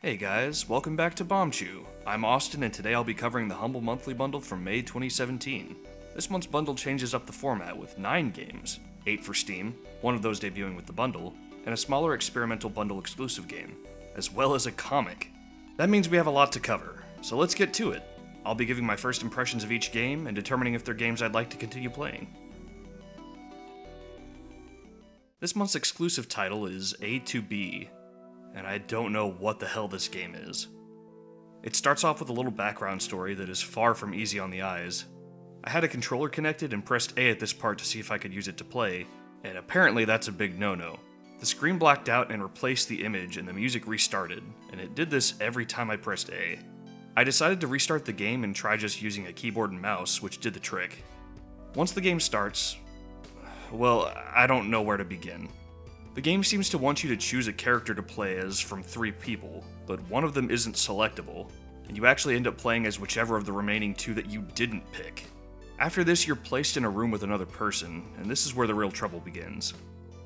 Hey guys, welcome back to Bombchu. I'm Austin and today I'll be covering the Humble Monthly Bundle from May 2017. This month's bundle changes up the format with 9 games, 8 for Steam, one of those debuting with the bundle, and a smaller experimental bundle exclusive game, as well as a comic. That means we have a lot to cover, so let's get to it. I'll be giving my first impressions of each game and determining if they're games I'd like to continue playing. This month's exclusive title is A to B, and I don't know what the hell this game is. It starts off with a little background story that is far from easy on the eyes. I had a controller connected and pressed A at this part to see if I could use it to play, and apparently that's a big no-no. The screen blacked out and replaced the image and the music restarted, and it did this every time I pressed A. I decided to restart the game and try just using a keyboard and mouse, which did the trick. Once the game starts, well, I don't know where to begin. The game seems to want you to choose a character to play as from 3 people, but one of them isn't selectable, and you actually end up playing as whichever of the remaining 2 that you didn't pick. After this, you're placed in a room with another person, and this is where the real trouble begins.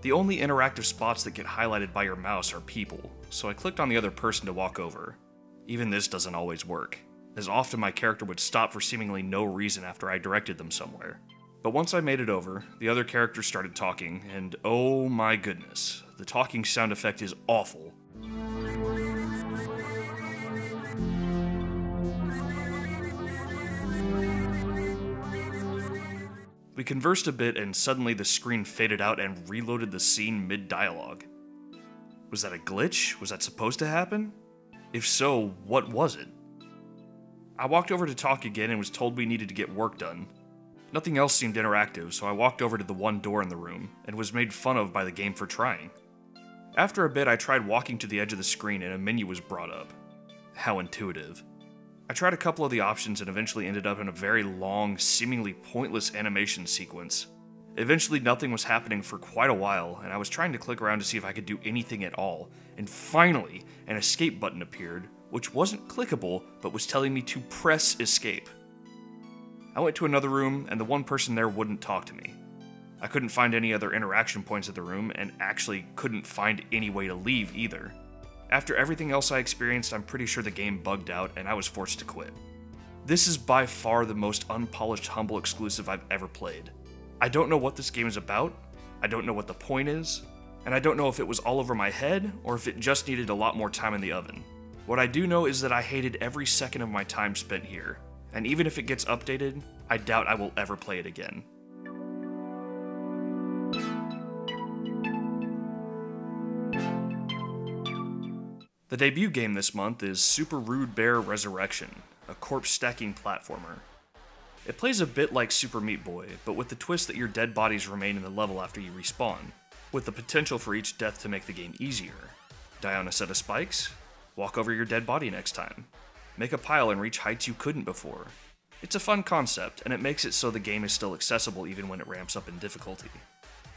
The only interactive spots that get highlighted by your mouse are people, so I clicked on the other person to walk over. Even this doesn't always work, as often my character would stop for seemingly no reason after I directed them somewhere. But once I made it over, the other characters started talking, and oh my goodness, the talking sound effect is awful. We conversed a bit and suddenly the screen faded out and reloaded the scene mid-dialogue. Was that a glitch? Was that supposed to happen? If so, what was it? I walked over to talk again and was told we needed to get work done. Nothing else seemed interactive, so I walked over to the one door in the room, and was made fun of by the game for trying. After a bit, I tried walking to the edge of the screen and a menu was brought up. How intuitive. I tried a couple of the options and eventually ended up in a very long, seemingly pointless animation sequence. Eventually nothing was happening for quite a while, and I was trying to click around to see if I could do anything at all, and finally, an escape button appeared, which wasn't clickable, but was telling me to press escape. I went to another room, and the one person there wouldn't talk to me. I couldn't find any other interaction points at the room, and actually couldn't find any way to leave either. After everything else I experienced, I'm pretty sure the game bugged out, and I was forced to quit. This is by far the most unpolished Humble exclusive I've ever played. I don't know what this game is about, I don't know what the point is, and I don't know if it was all over my head, or if it just needed a lot more time in the oven. What I do know is that I hated every second of my time spent here. And even if it gets updated, I doubt I will ever play it again. The debut game this month is Super Rude Bear Resurrection, a corpse stacking platformer. It plays a bit like Super Meat Boy, but with the twist that your dead bodies remain in the level after you respawn, with the potential for each death to make the game easier. Die on a set of spikes? Walk over your dead body next time. Make a pile and reach heights you couldn't before. It's a fun concept, and it makes it so the game is still accessible even when it ramps up in difficulty.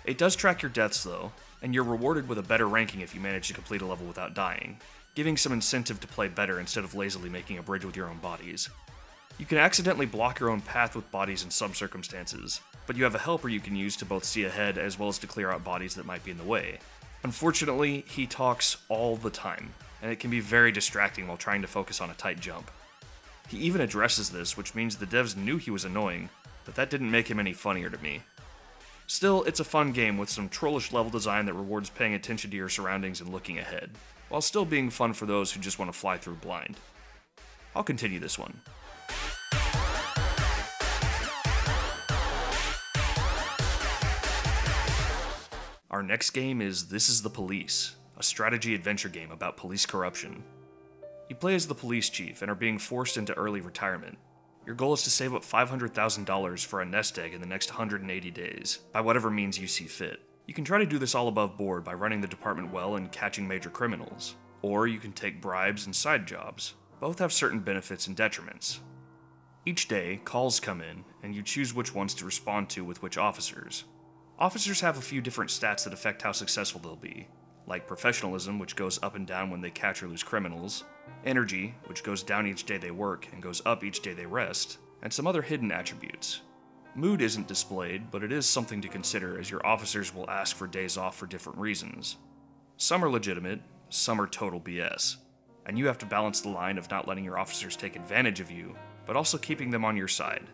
It does track your deaths though, and you're rewarded with a better ranking if you manage to complete a level without dying, giving some incentive to play better instead of lazily making a bridge with your own bodies. You can accidentally block your own path with bodies in some circumstances, but you have a helper you can use to both see ahead as well as to clear out bodies that might be in the way. Unfortunately, he talks all the time, and it can be very distracting while trying to focus on a tight jump. He even addresses this, which means the devs knew he was annoying, but that didn't make him any funnier to me. Still, it's a fun game with some trollish level design that rewards paying attention to your surroundings and looking ahead, while still being fun for those who just want to fly through blind. I'll continue this one. Our next game is This Is the Police, a strategy adventure game about police corruption. You play as the police chief and are being forced into early retirement. Your goal is to save up $500,000 for a nest egg in the next 180 days, by whatever means you see fit. You can try to do this all above board by running the department well and catching major criminals, or you can take bribes and side jobs. Both have certain benefits and detriments. Each day, calls come in, and you choose which ones to respond to with which officers. Officers have a few different stats that affect how successful they'll be, like professionalism, which goes up and down when they catch or lose criminals, energy, which goes down each day they work and goes up each day they rest, and some other hidden attributes. Mood isn't displayed, but it is something to consider as your officers will ask for days off for different reasons. Some are legitimate, some are total BS. and you have to balance the line of not letting your officers take advantage of you, but also keeping them on your side.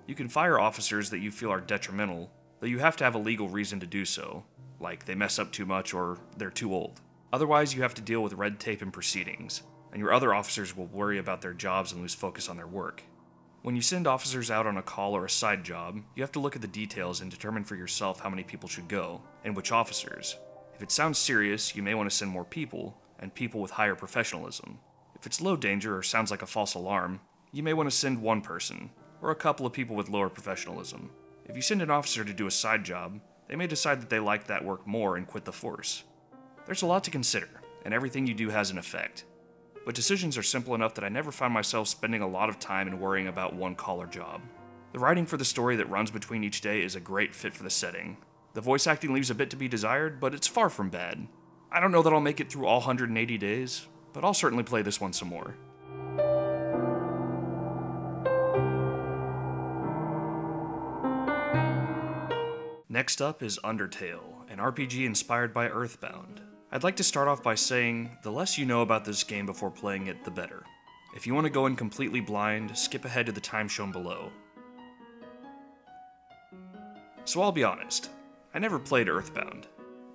You can fire officers that you feel are detrimental, though you have to have a legal reason to do so, like they mess up too much or they're too old. Otherwise, you have to deal with red tape and proceedings, and your other officers will worry about their jobs and lose focus on their work. When you send officers out on a call or a side job, you have to look at the details and determine for yourself how many people should go, and which officers. If it sounds serious, you may want to send more people, and people with higher professionalism. If it's low danger or sounds like a false alarm, you may want to send one person, or a couple of people with lower professionalism. If you send an officer to do a side job, they may decide that they like that work more and quit the force. There's a lot to consider, and everything you do has an effect. But decisions are simple enough that I never found myself spending a lot of time and worrying about one call or job. The writing for the story that runs between each day is a great fit for the setting. The voice acting leaves a bit to be desired, but it's far from bad. I don't know that I'll make it through all 180 days, but I'll certainly play this one some more. Next up is Undertale, an RPG inspired by Earthbound. I'd like to start off by saying, the less you know about this game before playing it, the better. If you want to go in completely blind, skip ahead to the time shown below. So I'll be honest, I never played Earthbound.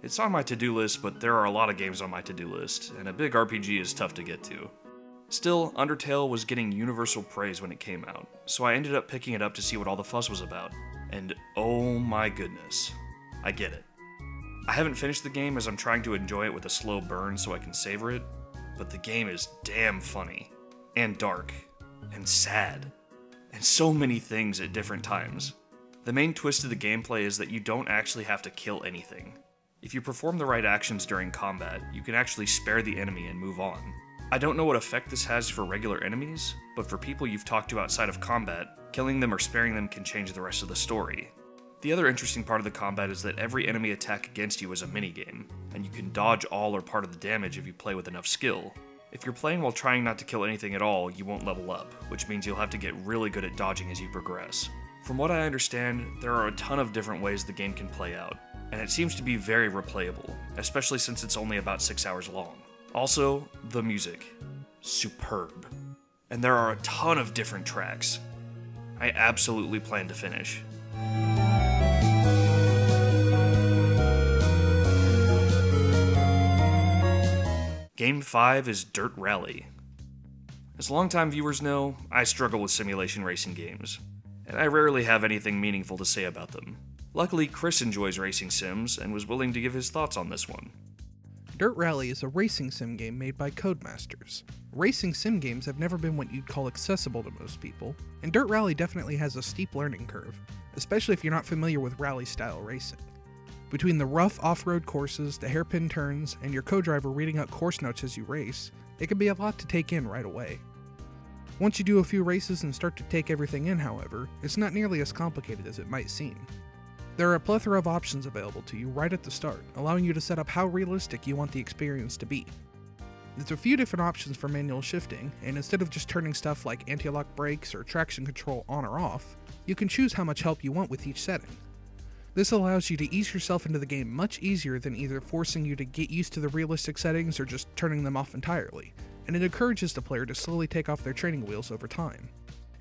It's on my to-do list, but there are a lot of games on my to-do list, and a big RPG is tough to get to. Still, Undertale was getting universal praise when it came out, so I ended up picking it up to see what all the fuss was about. And oh my goodness, I get it. I haven't finished the game as I'm trying to enjoy it with a slow burn so I can savor it, but the game is damn funny, and dark, and sad, and so many things at different times. The main twist of the gameplay is that you don't actually have to kill anything. If you perform the right actions during combat, you can actually spare the enemy and move on. I don't know what effect this has for regular enemies, but for people you've talked to outside of combat, killing them or sparing them can change the rest of the story. The other interesting part of the combat is that every enemy attack against you is a minigame, and you can dodge all or part of the damage if you play with enough skill. If you're playing while trying not to kill anything at all, you won't level up, which means you'll have to get really good at dodging as you progress. From what I understand, there are a ton of different ways the game can play out, and it seems to be very replayable, especially since it's only about 6 hours long. Also, the music. Superb. And there are a ton of different tracks. I absolutely plan to finish. Game 5 is Dirt Rally. As longtime viewers know, I struggle with simulation racing games, and I rarely have anything meaningful to say about them. Luckily, Chris enjoys racing sims and was willing to give his thoughts on this one. Dirt Rally is a racing sim game made by Codemasters. Racing sim games have never been what you'd call accessible to most people, and Dirt Rally definitely has a steep learning curve, especially if you're not familiar with rally-style racing. Between the rough off-road courses, the hairpin turns, and your co-driver reading out course notes as you race, it can be a lot to take in right away. Once you do a few races and start to take everything in, however, it's not nearly as complicated as it might seem. There are a plethora of options available to you right at the start, allowing you to set up how realistic you want the experience to be. There's a few different options for manual shifting, and instead of just turning stuff like anti-lock brakes or traction control on or off, you can choose how much help you want with each setting. This allows you to ease yourself into the game much easier than either forcing you to get used to the realistic settings or just turning them off entirely, and it encourages the player to slowly take off their training wheels over time.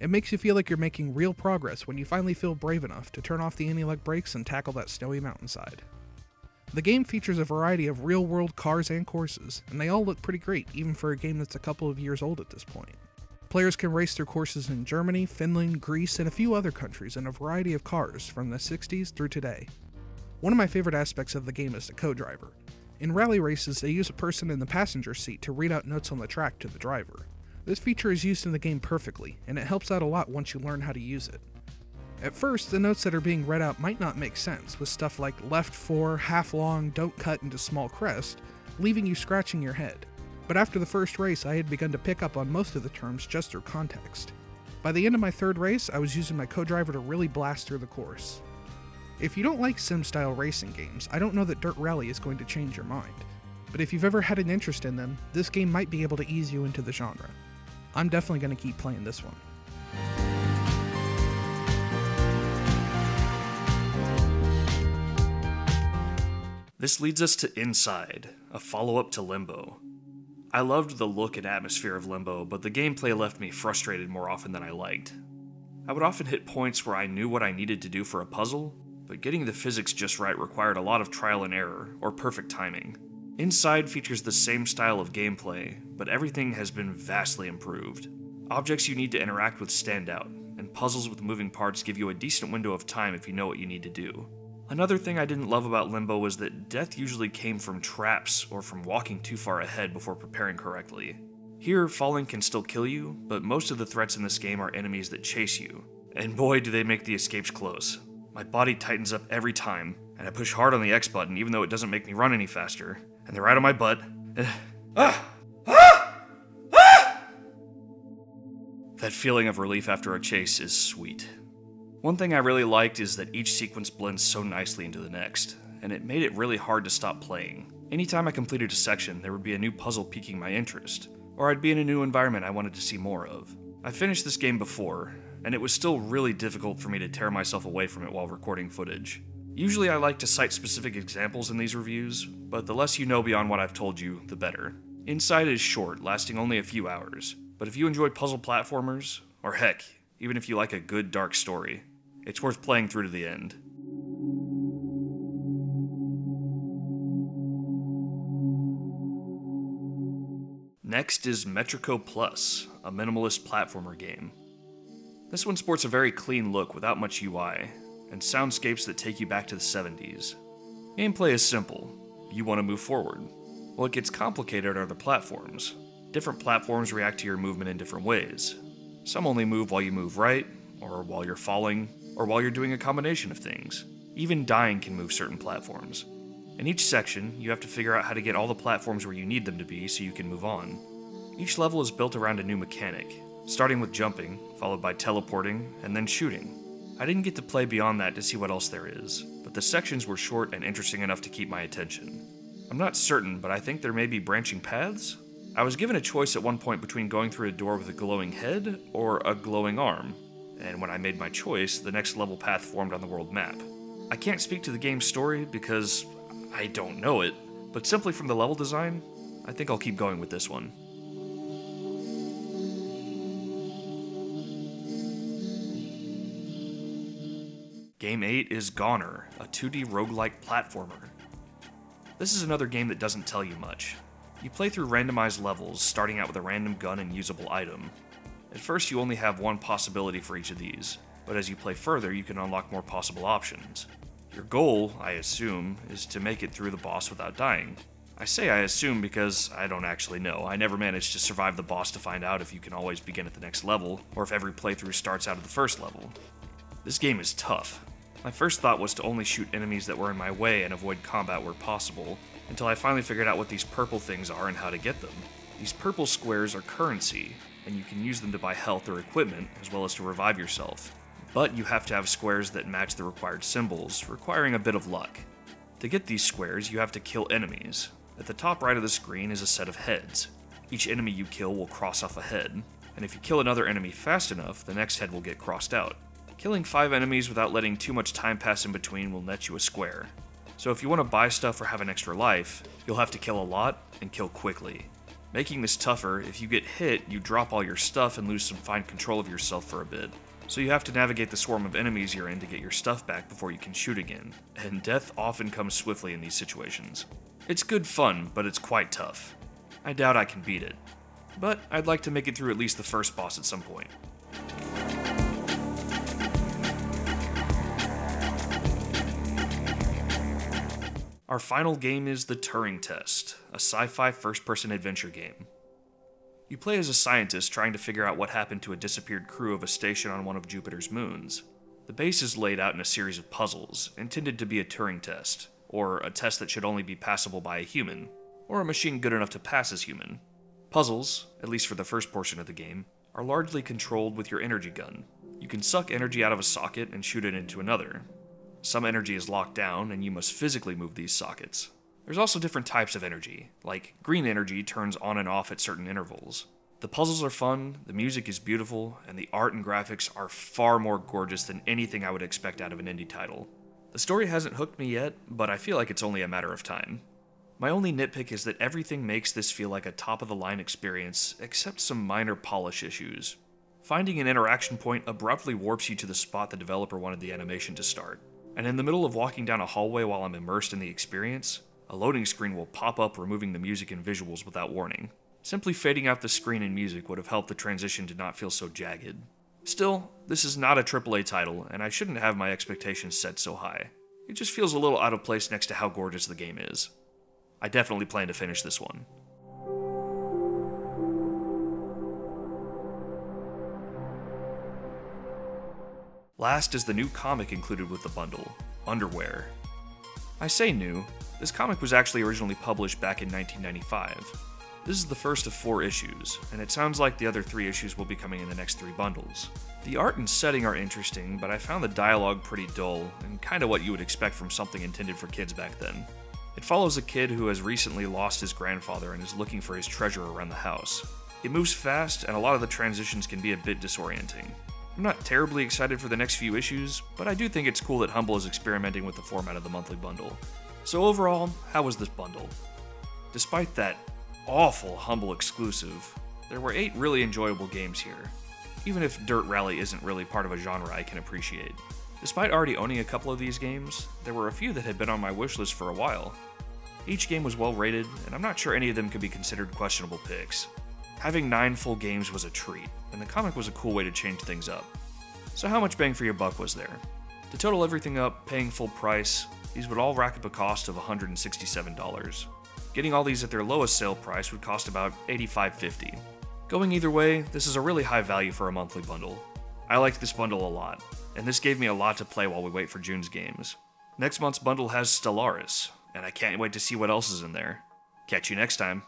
It makes you feel like you're making real progress when you finally feel brave enough to turn off the anti-lock brakes and tackle that snowy mountainside. The game features a variety of real-world cars and courses, and they all look pretty great even for a game that's a couple of years old at this point. Players can race through courses in Germany, Finland, Greece, and a few other countries in a variety of cars from the 60s through today. One of my favorite aspects of the game is the co-driver. In rally races, they use a person in the passenger seat to read out notes on the track to the driver. This feature is used in the game perfectly, and it helps out a lot once you learn how to use it. At first, the notes that are being read out might not make sense, with stuff like left 4, half long, don't cut into small crest, leaving you scratching your head. But after the first race, I had begun to pick up on most of the terms just through context. By the end of my third race, I was using my co-driver to really blast through the course. If you don't like sim-style racing games, I don't know that Dirt Rally is going to change your mind. But if you've ever had an interest in them, this game might be able to ease you into the genre. I'm definitely going to keep playing this one. This leads us to Inside, a follow-up to Limbo. I loved the look and atmosphere of Limbo, but the gameplay left me frustrated more often than I liked. I would often hit points where I knew what I needed to do for a puzzle, but getting the physics just right required a lot of trial and error, or perfect timing. Inside features the same style of gameplay, but everything has been vastly improved. Objects you need to interact with stand out, and puzzles with moving parts give you a decent window of time if you know what you need to do. Another thing I didn't love about Limbo was that death usually came from traps or from walking too far ahead before preparing correctly. Here, falling can still kill you, but most of the threats in this game are enemies that chase you, and boy do they make the escapes close. My body tightens up every time, and I push hard on the X button even though it doesn't make me run any faster, and they're right on my butt. That feeling of relief after a chase is sweet. One thing I really liked is that each sequence blends so nicely into the next, and it made it really hard to stop playing. Anytime I completed a section, there would be a new puzzle piquing my interest, or I'd be in a new environment I wanted to see more of. I finished this game before, and it was still really difficult for me to tear myself away from it while recording footage. Usually I like to cite specific examples in these reviews, but the less you know beyond what I've told you, the better. Inside is short, lasting only a few hours, but if you enjoy puzzle platformers, or heck, even if you like a good dark story, it's worth playing through to the end. Next is Metrico Plus, a minimalist platformer game. This one sports a very clean look without much UI, and soundscapes that take you back to the 70s. Gameplay is simple. You want to move forward. What gets complicated are the platforms. Different platforms react to your movement in different ways. Some only move while you move right, or while you're falling, or while you're doing a combination of things. Even dying can move certain platforms. In each section, you have to figure out how to get all the platforms where you need them to be so you can move on. Each level is built around a new mechanic, starting with jumping, followed by teleporting, and then shooting. I didn't get to play beyond that to see what else there is, but the sections were short and interesting enough to keep my attention. I'm not certain, but I think there may be branching paths? I was given a choice at one point between going through a door with a glowing head or a glowing arm, and when I made my choice, the next level path formed on the world map. I can't speak to the game's story because I don't know it, but simply from the level design, I think I'll keep going with this one. Game 8 is Gonner, a 2D roguelike platformer. This is another game that doesn't tell you much. You play through randomized levels, starting out with a random gun and usable item. At first you only have one possibility for each of these, but as you play further you can unlock more possible options. Your goal, I assume, is to make it through the boss without dying. I say I assume because I don't actually know. I never managed to survive the boss to find out if you can always begin at the next level, or if every playthrough starts out at the first level. This game is tough. My first thought was to only shoot enemies that were in my way and avoid combat where possible, until I finally figured out what these purple things are and how to get them. These purple squares are currency, and you can use them to buy health or equipment, as well as to revive yourself. But you have to have squares that match the required symbols, requiring a bit of luck. To get these squares, you have to kill enemies. At the top right of the screen is a set of heads. Each enemy you kill will cross off a head, and if you kill another enemy fast enough, the next head will get crossed out. Killing 5 enemies without letting too much time pass in between will net you a square. So if you want to buy stuff or have an extra life, you'll have to kill a lot and kill quickly. Making this tougher, if you get hit, you drop all your stuff and lose some fine control of yourself for a bit. So you have to navigate the swarm of enemies you're in to get your stuff back before you can shoot again, and death often comes swiftly in these situations. It's good fun, but it's quite tough. I doubt I can beat it, but I'd like to make it through at least the first boss at some point. Our final game is the Turing Test, a sci-fi first-person adventure game. You play as a scientist trying to figure out what happened to a disappeared crew of a station on one of Jupiter's moons. The base is laid out in a series of puzzles, intended to be a Turing test, or a test that should only be passable by a human, or a machine good enough to pass as human. Puzzles, at least for the first portion of the game, are largely controlled with your energy gun. You can suck energy out of a socket and shoot it into another. Some energy is locked down, and you must physically move these sockets. There's also different types of energy, like green energy turns on and off at certain intervals. The puzzles are fun, the music is beautiful, and the art and graphics are far more gorgeous than anything I would expect out of an indie title. The story hasn't hooked me yet, but I feel like it's only a matter of time. My only nitpick is that everything makes this feel like a top-of-the-line experience, except some minor polish issues. Finding an interaction point abruptly warps you to the spot the developer wanted the animation to start, and in the middle of walking down a hallway while I'm immersed in the experience, a loading screen will pop up removing the music and visuals without warning. Simply fading out the screen and music would have helped the transition to not feel so jagged. Still, this is not a AAA title, and I shouldn't have my expectations set so high. It just feels a little out of place next to how gorgeous the game is. I definitely plan to finish this one. Last is the new comic included with the bundle, UnderWhere. I say new, this comic was actually originally published back in 1995. This is the first of 4 issues, and it sounds like the other 3 issues will be coming in the next 3 bundles. The art and setting are interesting, but I found the dialogue pretty dull, and kinda what you would expect from something intended for kids back then. It follows a kid who has recently lost his grandfather and is looking for his treasure around the house. It moves fast, and a lot of the transitions can be a bit disorienting. I'm not terribly excited for the next few issues, but I do think it's cool that Humble is experimenting with the format of the monthly bundle. So overall, how was this bundle? Despite that awful Humble exclusive, there were 8 really enjoyable games here, even if Dirt Rally isn't really part of a genre I can appreciate. Despite already owning a couple of these games, there were a few that had been on my wishlist for a while. Each game was well rated, and I'm not sure any of them could be considered questionable picks. Having 9 full games was a treat, and the comic was a cool way to change things up. So how much bang for your buck was there? To total everything up, paying full price, these would all rack up a cost of $167. Getting all these at their lowest sale price would cost about $85.50. Going either way, this is a really high value for a monthly bundle. I liked this bundle a lot, and this gave me a lot to play while we wait for June's games. Next month's bundle has Stellaris, and I can't wait to see what else is in there. Catch you next time.